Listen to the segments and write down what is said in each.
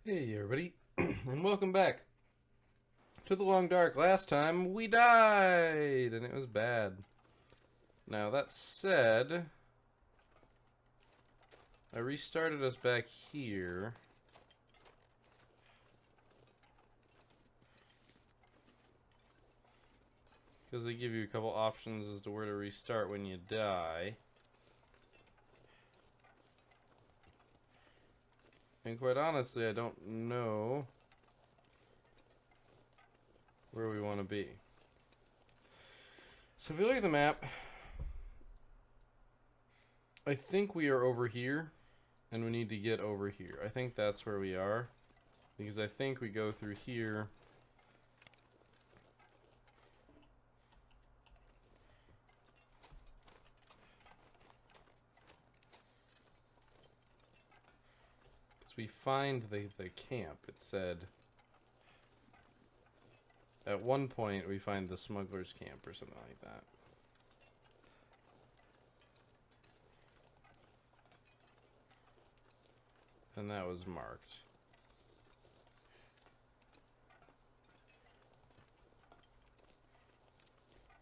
Hey everybody, and welcome back to the Long Dark. Last time we died, and it was bad. Now that said, I restarted us back here. Because they give you a couple options as to where to restart when you die. And quite honestly, I don't know where we want to be. So if you look at the map, I think we are over here, and we need to get over here. I think that's where we are, because I think we go through here. We find the camp. It said at one point we find the smuggler's camp or something like that. And that was marked.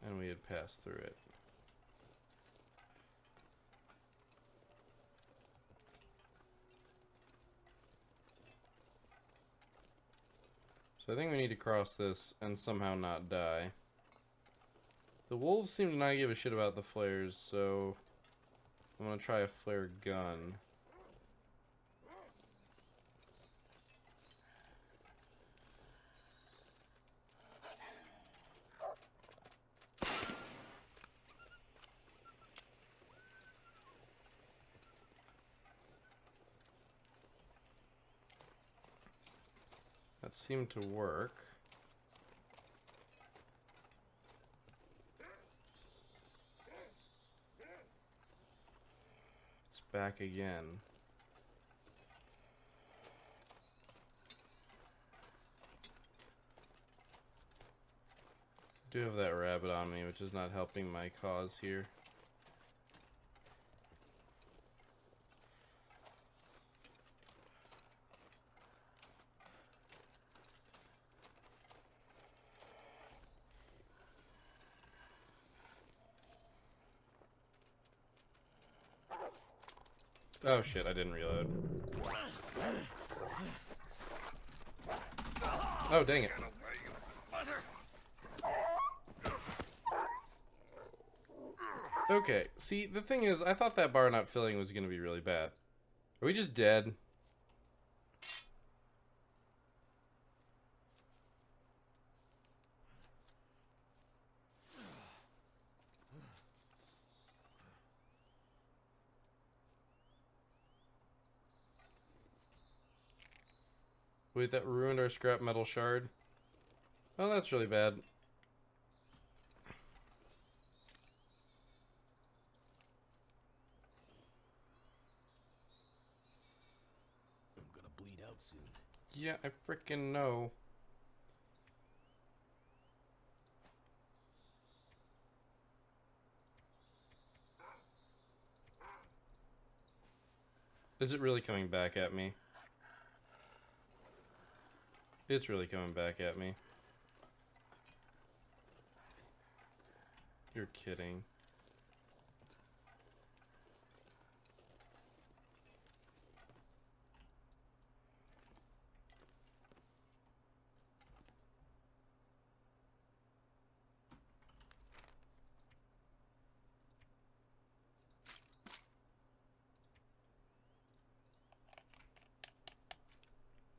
And we had passed through it. So I think we need to cross this and somehow not die. The wolves seem to not give a shit about the flares, so I'm gonna try a flare gun. That seemed to work. It's back again. I do have that rabbit on me, which is not helping my cause here. Oh shit, I didn't reload. Oh, dang it. Okay, see, the thing is, I thought that bar not filling was gonna be really bad. Are we just dead? Wait, that ruined our scrap metal shard? Oh, that's really bad. I'm gonna bleed out soon. Yeah, I freaking know. Is it really coming back at me? It's really coming back at me. You're kidding.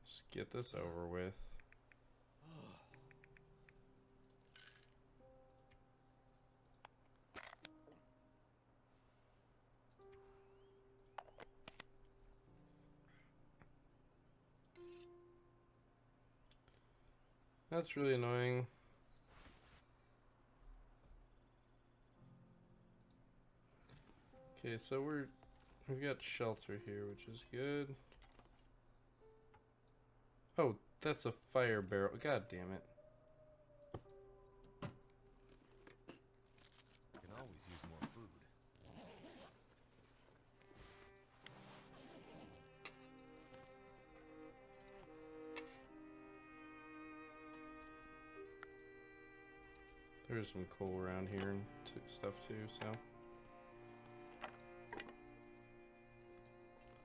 Just get this over with. That's really annoying. Okay, so we've got shelter here, which is good. Oh, that's a fire barrel. God damn it. I can always use more food. There's some coal around here and stuff too, so.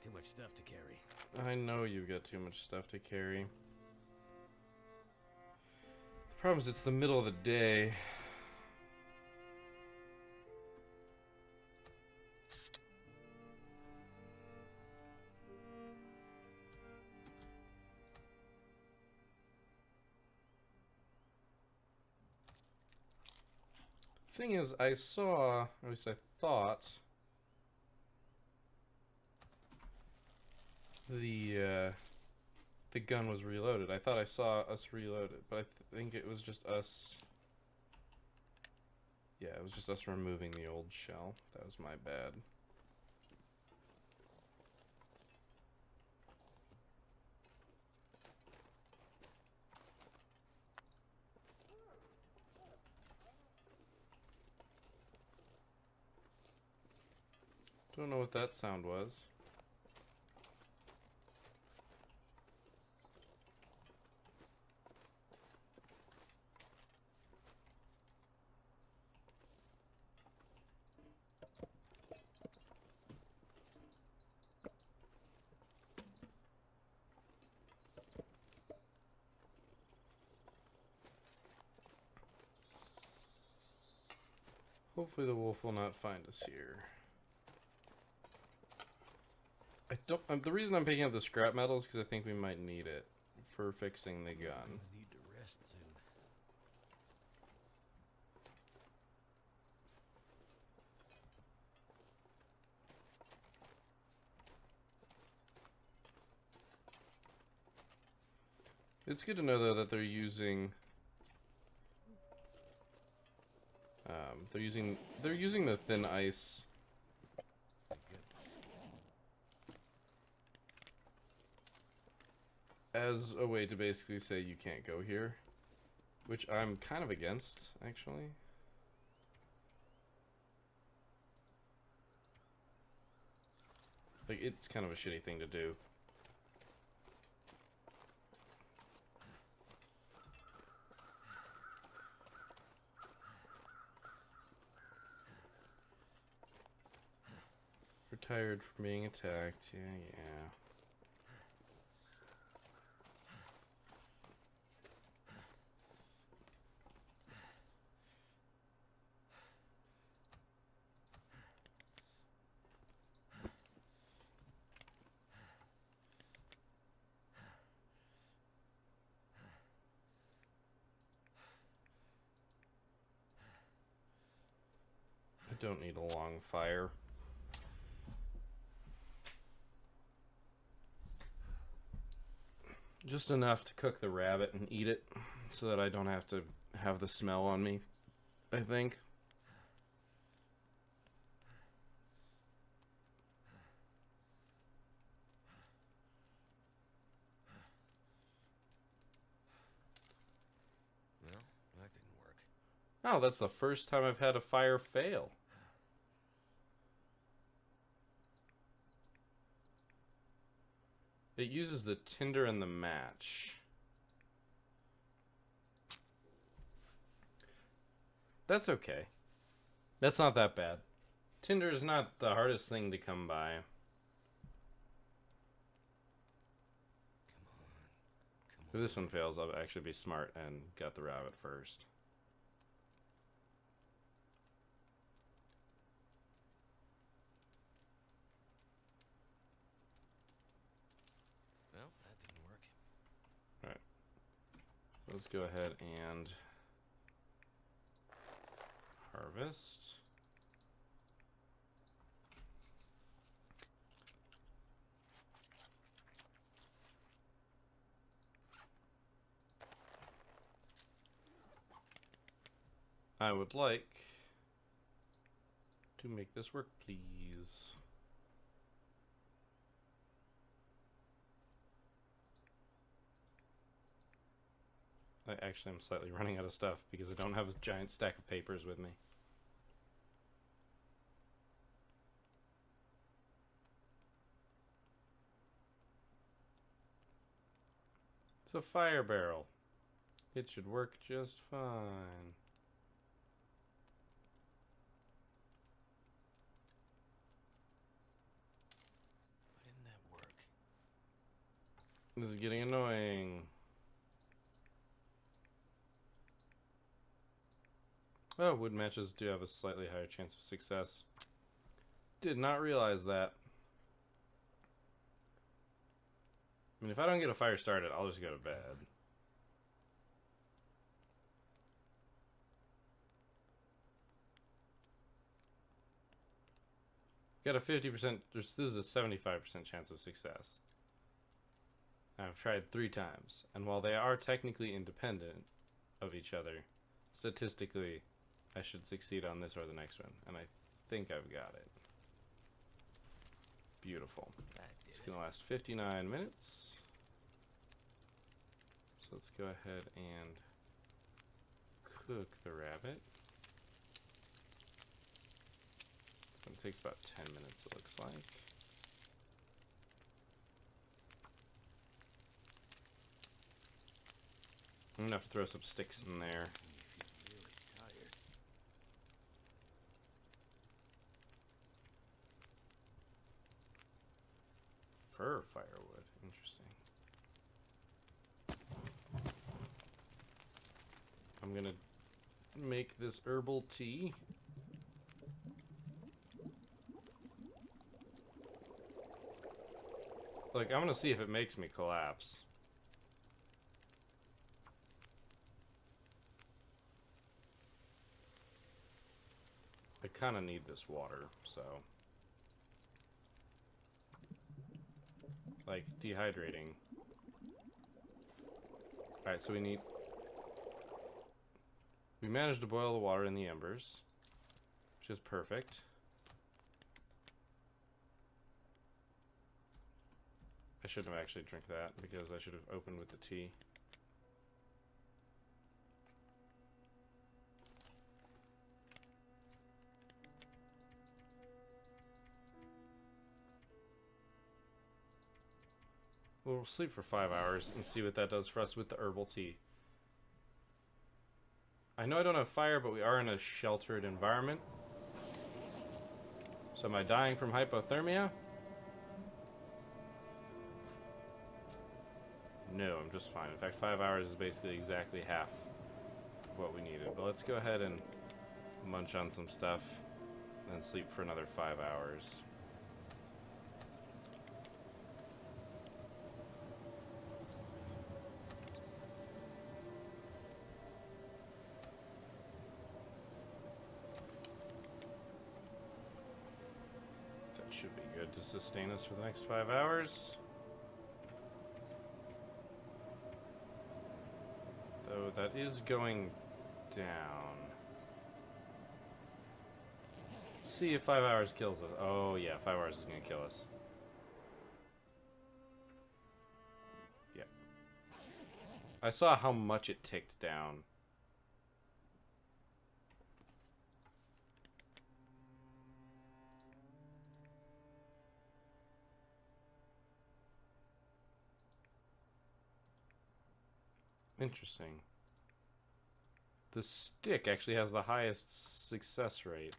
Too much stuff to carry. I know you've got too much stuff to carry. The problem is it's the middle of the day. Thing is, I saw, or at least I thought, the gun was reloaded. I thought I saw us reload it, but I think it was just us. Yeah, it was just us removing the old shell. That was my bad. Don't know what that sound was. Hopefully the wolf will not find us here. I don't. The reason I'm picking up the scrap metal is because I think we might need it for fixing the gun. Need to rest soon. It's good to know though that they're using they're using the thin ice as a way to basically say you can't go here, which I'm kind of against, actually. Like, it's kind of a shitty thing to do. Retired from being attacked. Yeah, yeah. I don't need a long fire. Just enough to cook the rabbit and eat it so that I don't have to have the smell on me, I think. Well, that didn't work. Oh, that's the first time I've had a fire fail. It uses the tinder and the match. That's okay. That's not that bad. Tinder is not the hardest thing to come by. If this one fails, I'll actually be smart and gut the rabbit first. Well, that didn't work. Alright. Let's go ahead and harvest. I would like to make this work, please. I actually am slightly running out of stuff because I don't have a giant stack of papers with me. It's a fire barrel. It should work just fine. This is getting annoying. Oh, wood matches do have a slightly higher chance of success. Did not realize that. I mean, if I don't get a fire started, I'll just go to bed. Got a 50%, this is a 75% chance of success. I've tried 3 times, and while they are technically independent of each other, statistically, I should succeed on this or the next one, and I think I've got it. Beautiful. It's gonna last 59 minutes. So let's go ahead and cook the rabbit. It takes about 10 minutes, it looks like. I'm gonna have to throw some sticks in there. Fir firewood, interesting. I'm gonna make this herbal tea. Like, I'm gonna see if it makes me collapse. I kinda need this water, so. Like, dehydrating. Alright, so we managed to boil the water in the embers, which is perfect. I shouldn't have actually drank that because I should have opened with the tea. We'll sleep for 5 hours and see what that does for us with the herbal tea. I know I don't have fire, but we are in a sheltered environment. So am I dying from hypothermia? No, I'm just fine. In fact, 5 hours is basically exactly half of what we needed. But let's go ahead and munch on some stuff and then sleep for another 5 hours. That should be good to sustain us for the next 5 hours. Though that is going down. Let's see if 5 hours kills us. Oh yeah, 5 hours is gonna kill us. Yeah. I saw how much it ticked down. Interesting. The stick actually has the highest success rate.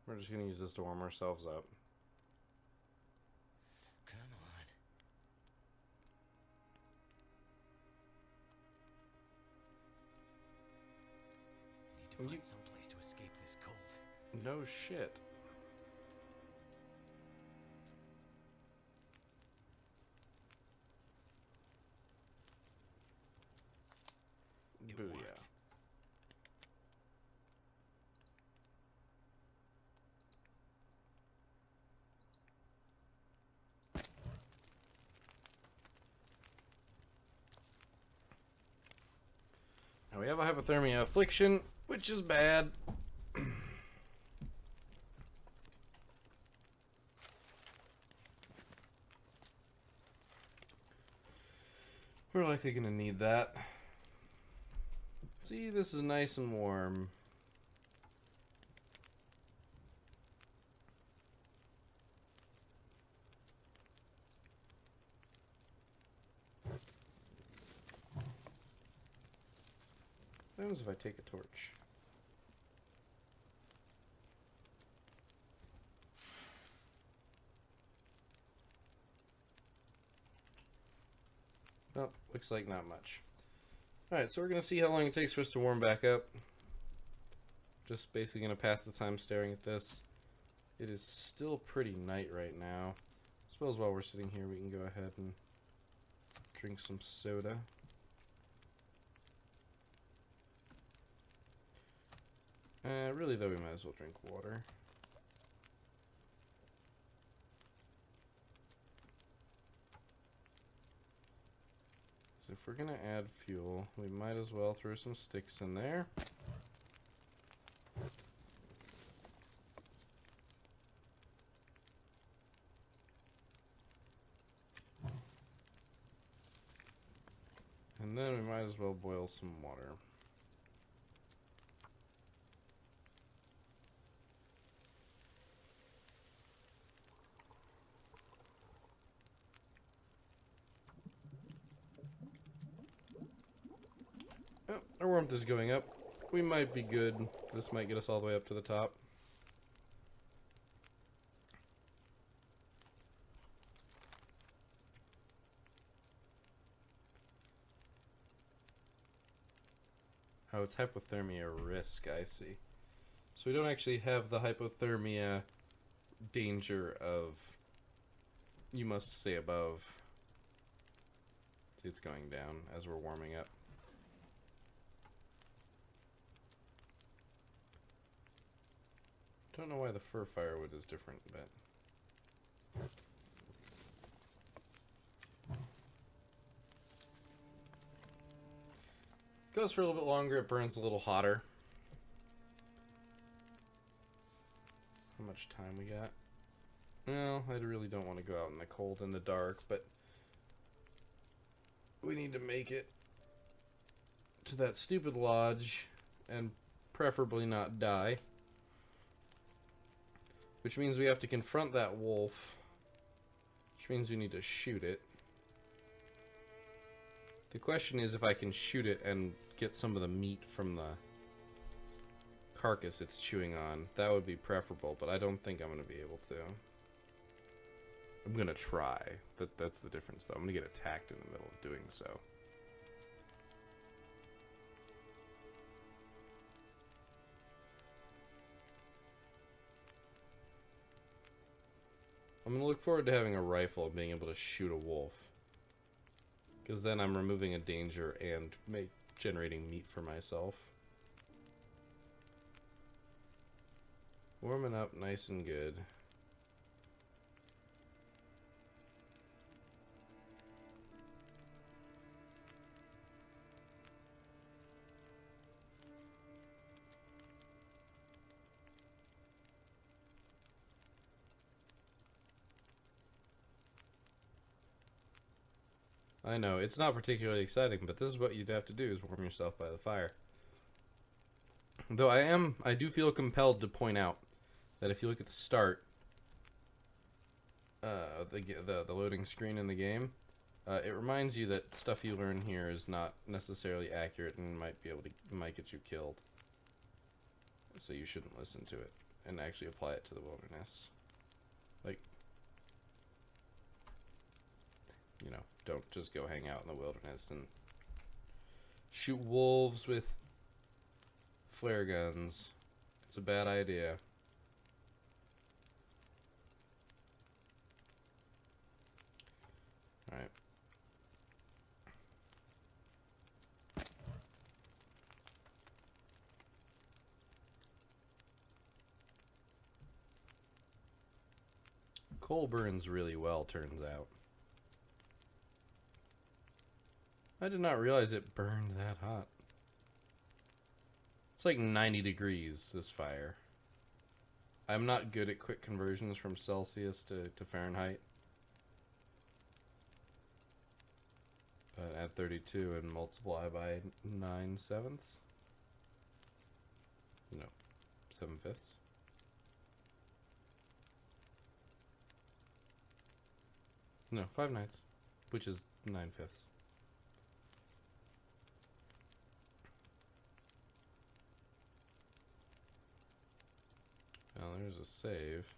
We're just gonna use this to warm ourselves up. Come on. Need to find some place to escape this cold. No shit. Booyah. Now we have a hypothermia affliction, which is bad. We're likely gonna need that. See, this is nice and warm. What happens if I take a torch? Oh, looks like not much. Alright, so we're going to see how long it takes for us to warm back up. Just basically going to pass the time staring at this. It is still pretty night right now. I suppose while we're sitting here we can go ahead and drink some soda. Really though, we might as well drink water. So if we're going to add fuel, we might as well throw some sticks in there. And then we might as well boil some water. Oh, our warmth is going up. We might be good. This might get us all the way up to the top. Oh, it's hypothermia risk, I see. So we don't actually have the hypothermia danger of you must stay above. See, it's going down as we're warming up. Don't know why the fir firewood is different, but goes for a little bit longer, it burns a little hotter. How much time we got? Well, I really don't want to go out in the cold and the dark, but we need to make it to that stupid lodge and preferably not die. Which means we have to confront that wolf, which means we need to shoot it. The question is if I can shoot it and get some of the meat from the carcass it's chewing on. That would be preferable, but I don't think I'm going to be able to. I'm going to try. That's the difference, though. I'm going to get attacked in the middle of doing so. I'm going to look forward to having a rifle and being able to shoot a wolf. Because then I'm removing a danger and generating meat for myself. Warming up nice and good. I know, it's not particularly exciting, but this is what you'd have to do, is warm yourself by the fire. Though I do feel compelled to point out that if you look at the start, the loading screen in the game, it reminds you that stuff you learn here is not necessarily accurate and might get you killed. So you shouldn't listen to it and actually apply it to the wilderness. Like, you know, don't just go hang out in the wilderness and shoot wolves with flare guns. It's a bad idea. Alright. Coal burns really well, turns out. I did not realize it burned that hot. It's like 90 degrees, this fire. I'm not good at quick conversions from Celsius to Fahrenheit. But add 32 and multiply by 9/7. No, 7/5. No, 5/9, which is 9/5. Well, there's a save.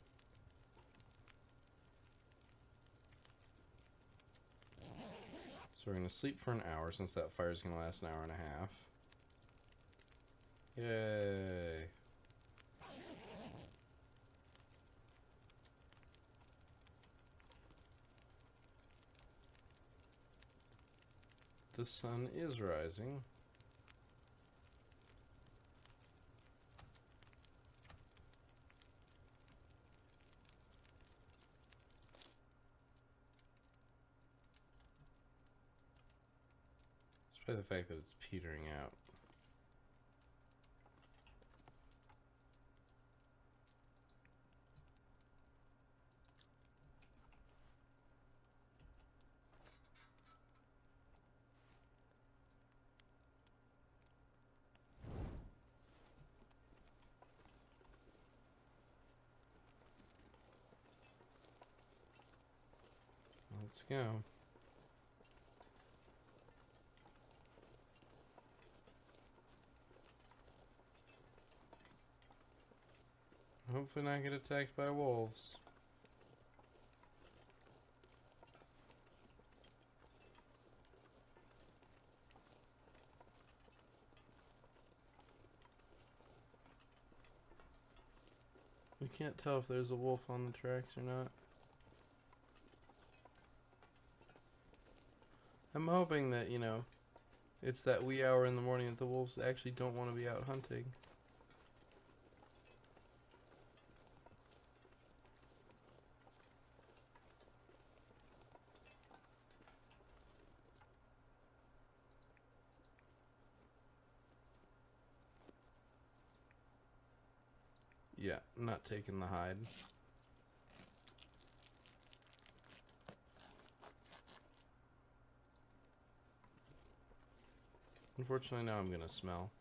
So we're going to sleep for an hour since that fire's going to last an hour and a half. Yay. The sun is rising. Despite the fact that it's petering out. Let's go. Hopefully not get attacked by wolves. We can't tell if there's a wolf on the tracks or not. I'm hoping that, you know, it's that wee hour in the morning that the wolves actually don't want to be out hunting. Yeah, not taking the hide. Unfortunately, now I'm gonna smell.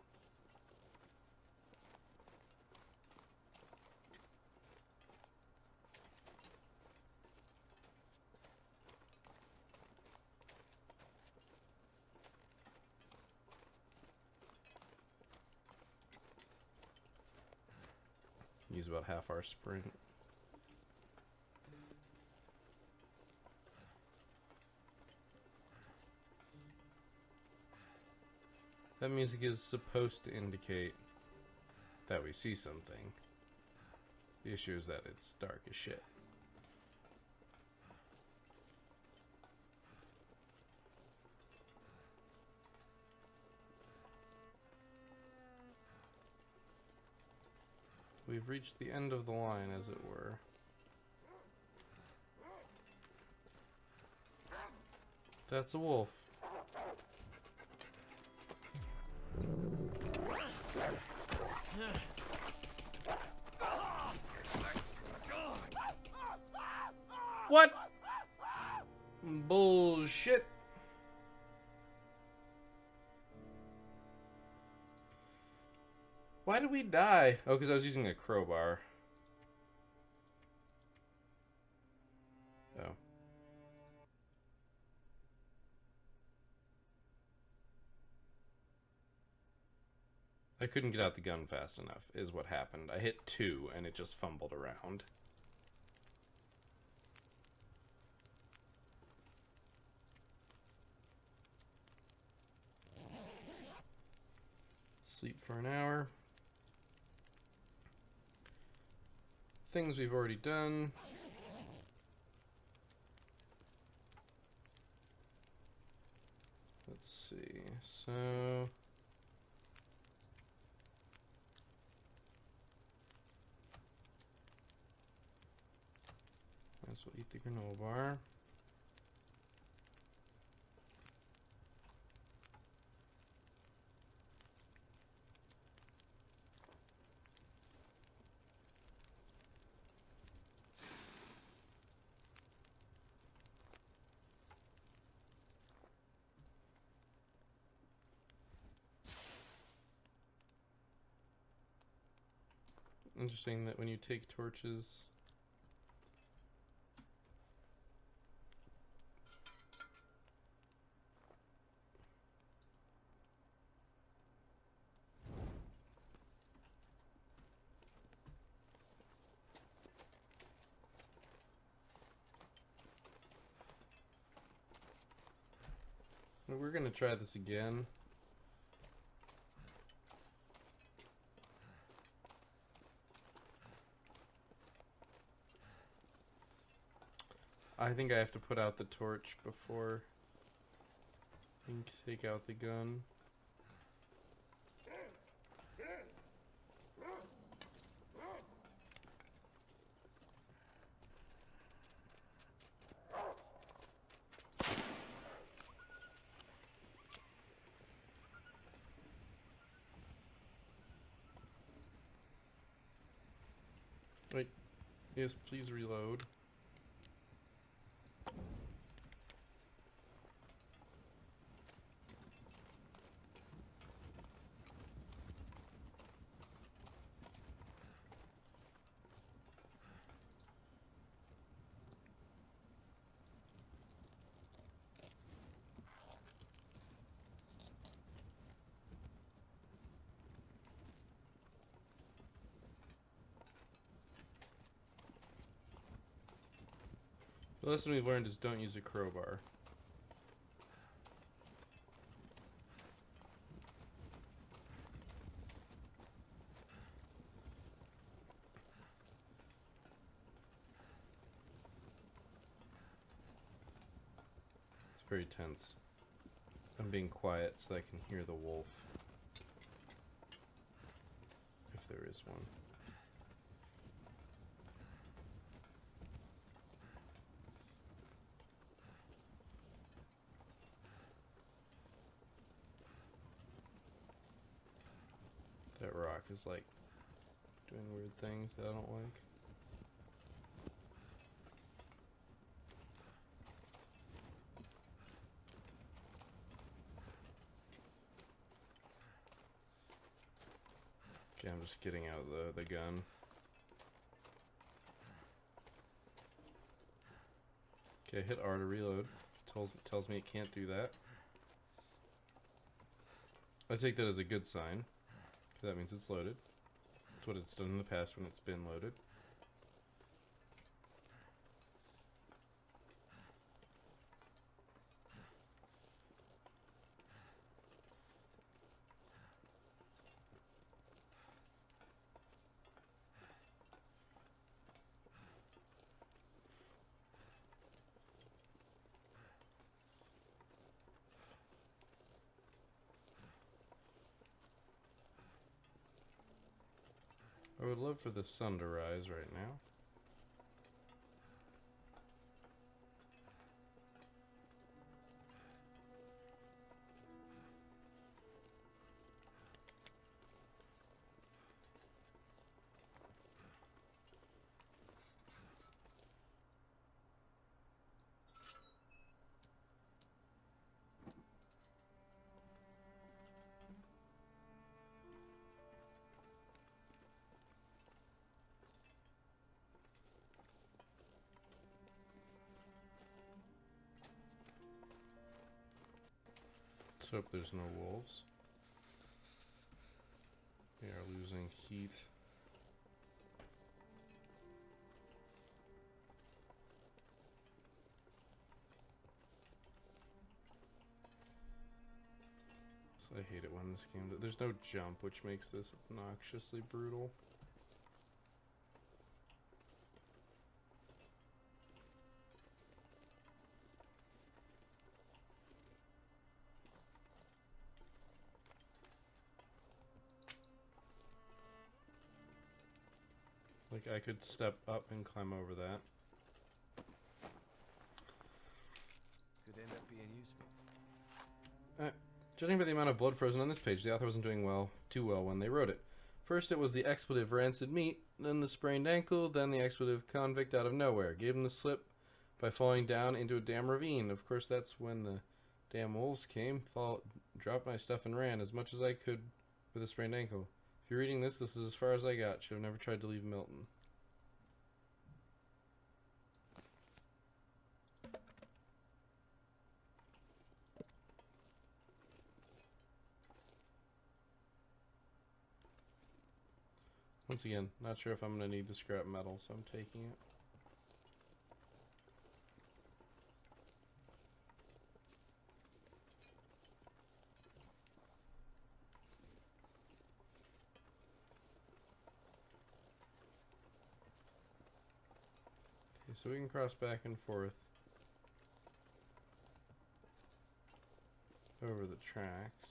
Use about half our sprint. That music is supposed to indicate that we see something. The issue is that it's dark as shit. We've reached the end of the line, as it were. That's a wolf. What? Bullshit. Why did we die? Oh, because I was using a crowbar. Oh. I couldn't get out the gun fast enough, is what happened. I hit 2 and it just fumbled around. Sleep for an hour. Things we've already done. Let's see. So might as well eat the granola bar. Interesting that when you take torches, we're gonna try this again. I think I have to put out the torch before I can take out the gun. Wait, yes, please reload. The lesson we've learned is don't use a crowbar. It's very tense. I'm being quiet so I can hear the wolf. If there is one. That rock is like doing weird things that I don't like. Okay, I'm just getting out the gun. Okay, hit R to reload. Tells me it can't do that. I take that as a good sign. That means it's loaded. That's what it's done in the past when it's been loaded. I would love for the sun to rise right now. Let's hope there's no wolves. We are losing Heath. So I hate it when this game... There's no jump, which makes this obnoxiously brutal. Like, I could step up and climb over that. Could end up being useful. Judging by the amount of blood frozen on this page, the author wasn't doing too well when they wrote it. First it was the expletive rancid meat, then the sprained ankle, then the expletive convict out of nowhere. Gave him the slip by falling down into a damn ravine. Of course, that's when the damn wolves came. Dropped my stuff and ran as much as I could with a sprained ankle. If you're reading this, this is as far as I got. Should have never tried to leave Milton. Once again, not sure if I'm going to need the scrap metal, so I'm taking it. so we can cross back and forth over the tracks.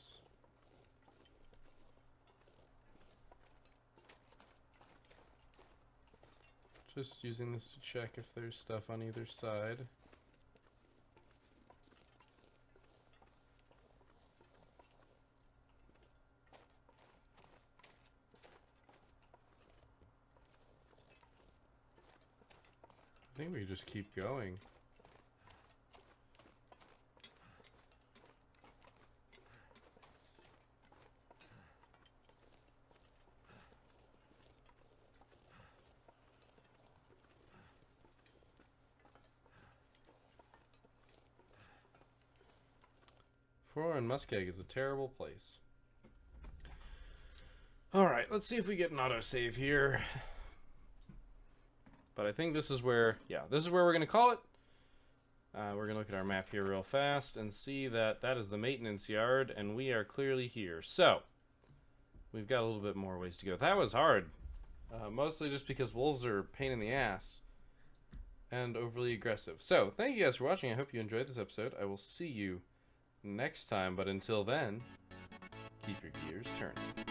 Just using this to check if there's stuff on either side. I think we just keep going. Foreign Muskeg is a terrible place. Alright, let's see if we get an autosave here. But I think this is where, yeah, this is where we're going to call it. We're going to look at our map here real fast and see that that is the maintenance yard, and we are clearly here. So, we've got a little bit more ways to go. That was hard. Mostly just because wolves are a pain in the ass and overly aggressive. So, thank you guys for watching. I hope you enjoyed this episode. I will see you next time, but until then, keep your gears turning.